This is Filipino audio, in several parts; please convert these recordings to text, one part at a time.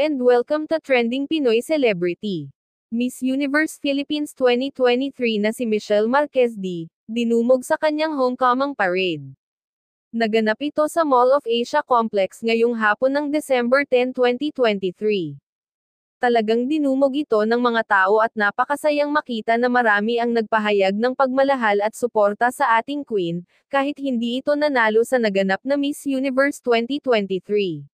and welcome to Trending Pinoy Celebrity. Miss Universe Philippines 2023 na si Michelle Marquez dinumog sa kanyang homecoming parade. Naganap ito sa Mall of Asia Complex ngayong hapon ng December 10, 2023. Talagang dinumog ito ng mga tao at napakasayang makita na marami ang nagpahayag ng pagmalahal at suporta sa ating queen, kahit hindi ito nanalo sa naganap na Miss Universe 2023.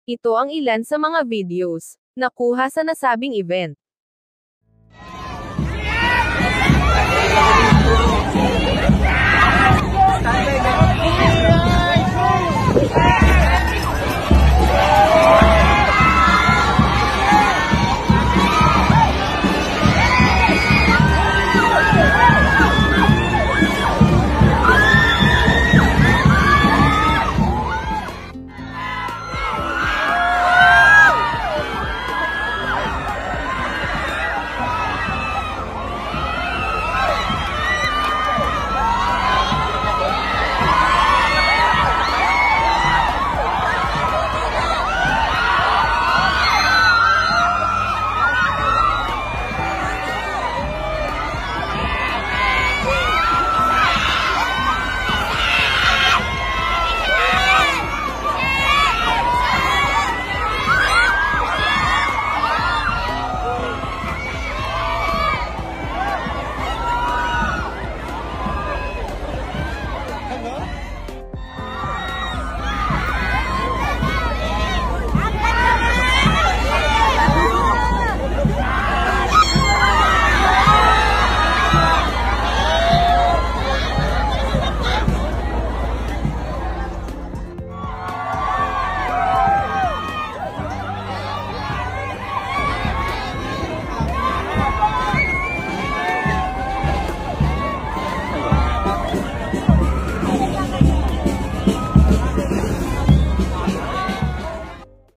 Ito ang ilan sa mga videos na kuha sa nasabing event.